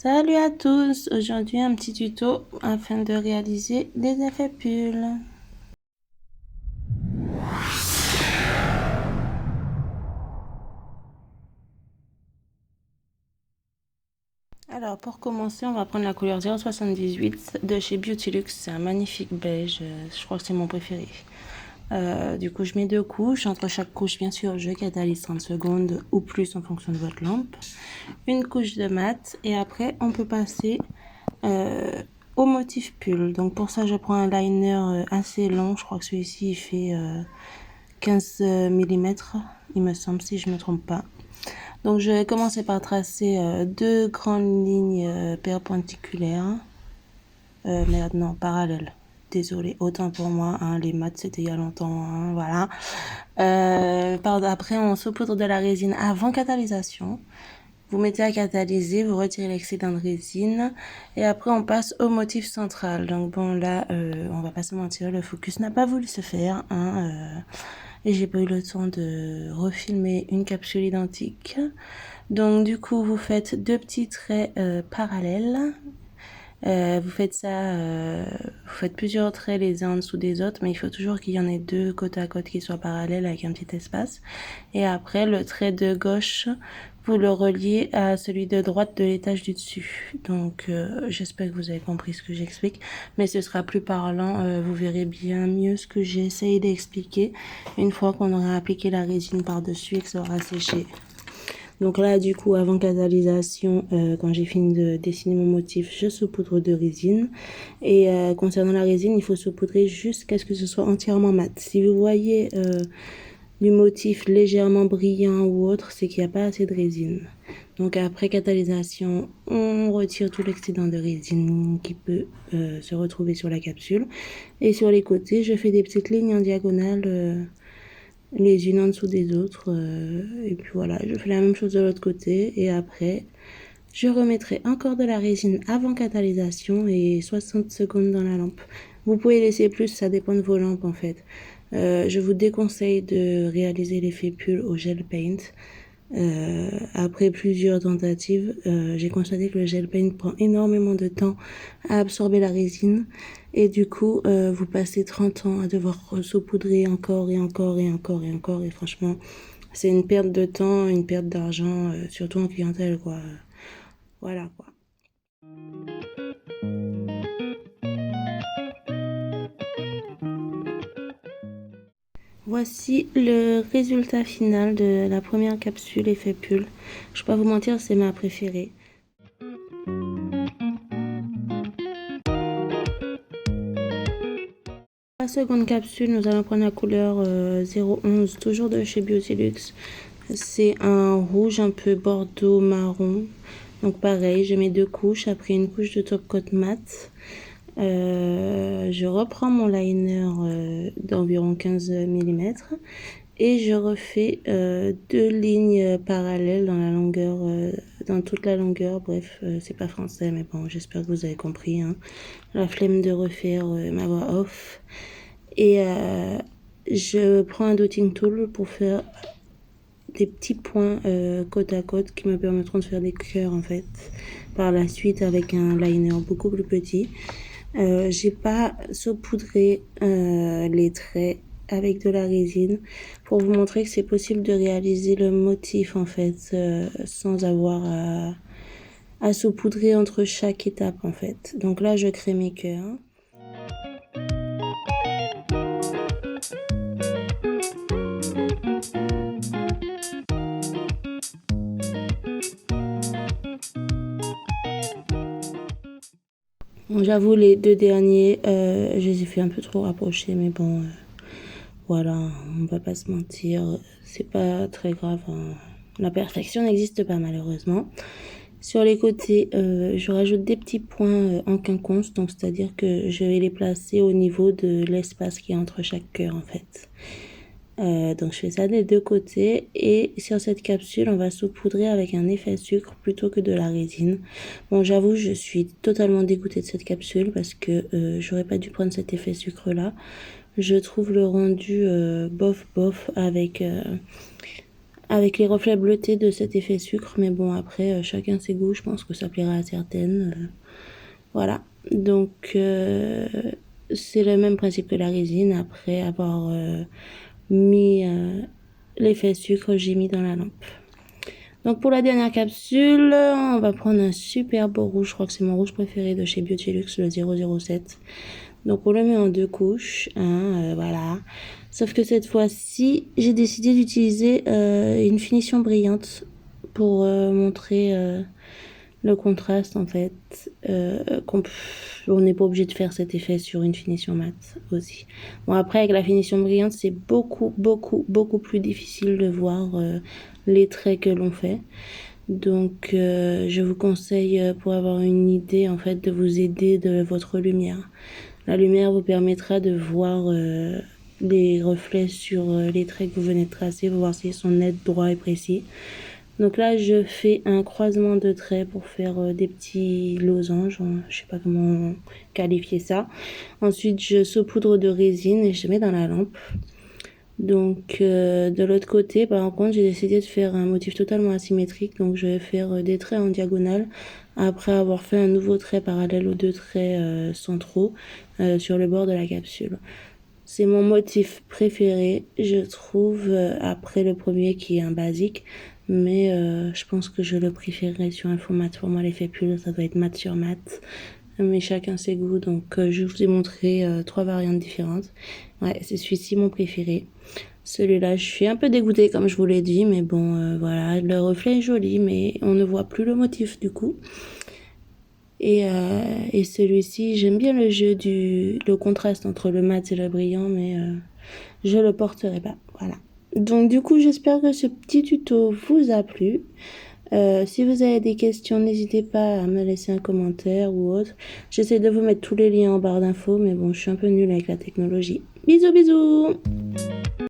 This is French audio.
Salut à tous! Aujourd'hui un petit tuto afin de réaliser des effets pulls. Alors pour commencer on va prendre la couleur 078 de chez Beautylux. C'est un magnifique beige, je crois que c'est mon préféré. Du coup je mets deux couches, entre chaque couche bien sûr je catalyse 30 secondes ou plus en fonction de votre lampe. Une couche de mat et après on peut passer au motif pull. Donc pour ça je prends un liner assez long, je crois que celui-ci il fait 15 mm il me semble si je me trompe pas. Donc je vais commencer par tracer deux grandes lignes perpendiculaires, merde non parallèles. Désolée, autant pour moi, hein, les maths c'était il y a longtemps, hein, voilà. Après on saupoudre de la résine avant catalysation. Vous mettez à catalyser, vous retirez l'excédent de résine et après on passe au motif central. Donc bon là, on va pas se mentir, le focus n'a pas voulu se faire, hein, et j'ai pas eu le temps de refilmer une capsule identique. Donc du coup vous faites deux petits traits parallèles. Vous faites plusieurs traits les uns en dessous des autres, mais il faut toujours qu'il y en ait deux côte à côte qui soient parallèles avec un petit espace. Et après, le trait de gauche, vous le reliez à celui de droite de l'étage du dessus. Donc, j'espère que vous avez compris ce que j'explique, mais ce sera plus parlant. Vous verrez bien mieux ce que j'ai essayé d'expliquer une fois qu'on aura appliqué la résine par-dessus et que ça aura séché. Donc là, du coup, avant catalysation, quand j'ai fini de dessiner mon motif, je saupoudre de résine. Et concernant la résine, il faut saupoudrer jusqu'à ce que ce soit entièrement mat. Si vous voyez du motif légèrement brillant ou autre, c'est qu'il n'y a pas assez de résine. Donc après catalysation, on retire tout l'excédent de résine qui peut se retrouver sur la capsule. Et sur les côtés, je fais des petites lignes en diagonale les unes en dessous des autres, et puis voilà, je fais la même chose de l'autre côté et après je remettrai encore de la résine avant catalysation et 60 secondes dans la lampe. Vous pouvez laisser plus, ça dépend de vos lampes en fait. Je vous déconseille de réaliser l'effet pull au gel paint. Après plusieurs tentatives, j'ai constaté que le gel paint prend énormément de temps à absorber la résine et du coup vous passez 30 ans à devoir saupoudrer encore et encore et encore et encore et franchement c'est une perte de temps, une perte d'argent, surtout en clientèle quoi. Voilà quoi. Voici le résultat final de la première capsule effet pull. Je vais pas vous mentir, c'est ma préférée. La seconde capsule, nous allons prendre la couleur 011, toujours de chez Beautylux. C'est un rouge un peu bordeaux marron. Donc pareil, je mets deux couches, après une couche de top coat mat. Je reprends mon liner d'environ 15 mm et je refais deux lignes parallèles dans la longueur, dans toute la longueur. Bref, c'est pas français, mais bon, j'espère que vous avez compris, hein. La flemme de refaire ma voix off. Et je prends un dotting tool pour faire des petits points côte à côte qui me permettront de faire des cœurs en fait par la suite avec un liner beaucoup plus petit. J'ai pas saupoudré les traits avec de la résine pour vous montrer que c'est possible de réaliser le motif en fait sans avoir à saupoudrer entre chaque étape en fait. Donc là je crée mes cœurs. Bon, j'avoue les deux derniers je les ai fait un peu trop rapprocher mais bon voilà, on va pas se mentir, c'est pas très grave, hein. La perfection n'existe pas malheureusement. Sur les côtés, je rajoute des petits points en quinconce, donc c'est-à-dire que je vais les placer au niveau de l'espace qui est entre chaque cœur en fait. Donc je fais ça des deux côtés et sur cette capsule on va saupoudrer avec un effet sucre plutôt que de la résine. Bon j'avoue je suis totalement dégoûtée de cette capsule parce que j'aurais pas dû prendre cet effet sucre là. Je trouve le rendu bof bof avec avec les reflets bleutés de cet effet sucre. Mais bon, après, chacun ses goûts. Je pense que ça plaira à certaines. Voilà. Donc, c'est le même principe que la résine. Après avoir mis l'effet sucre, j'ai mis dans la lampe. Donc pour la dernière capsule, on va prendre un super beau rouge. Je crois que c'est mon rouge préféré de chez Beautylux, le 007. Donc on le met en 2 couches, voilà. Sauf que cette fois-ci, j'ai décidé d'utiliser une finition brillante pour montrer le contraste en fait. On n'est pas obligé de faire cet effet sur une finition mate aussi. Bon après avec la finition brillante, c'est beaucoup plus difficile de voir les traits que l'on fait. Donc je vous conseille pour avoir une idée en fait de vous aider de votre lumière. La lumière vous permettra de voir les reflets sur les traits que vous venez de tracer, pour voir s'ils sont nets, droits et précis. Donc là je fais un croisement de traits pour faire des petits losanges, je sais pas comment qualifier ça. Ensuite je saupoudre de résine et je mets dans la lampe. Donc de l'autre côté par contre j'ai décidé de faire un motif totalement asymétrique, donc je vais faire des traits en diagonale après avoir fait un nouveau trait parallèle aux 2 traits centraux sur le bord de la capsule. C'est mon motif préféré, je trouve, après le premier qui est un basique, mais je pense que je le préférerais sur un fond mat. Pour moi l'effet pull ça doit être mat sur mat, mais chacun ses goûts. Donc je vous ai montré 3 variantes différentes. Ouais, c'est celui-ci mon préféré. Celui-là, je suis un peu dégoûtée comme je vous l'ai dit, mais bon, voilà, le reflet est joli, mais on ne voit plus le motif du coup. Et celui-ci, j'aime bien le contraste entre le mat et le brillant, mais je le porterai pas. Voilà. Donc du coup, j'espère que ce petit tuto vous a plu. Si vous avez des questions, n'hésitez pas à me laisser un commentaire ou autre. J'essaie de vous mettre tous les liens en barre d'infos, mais bon, je suis un peu nulle avec la technologie. Bisous, bisous!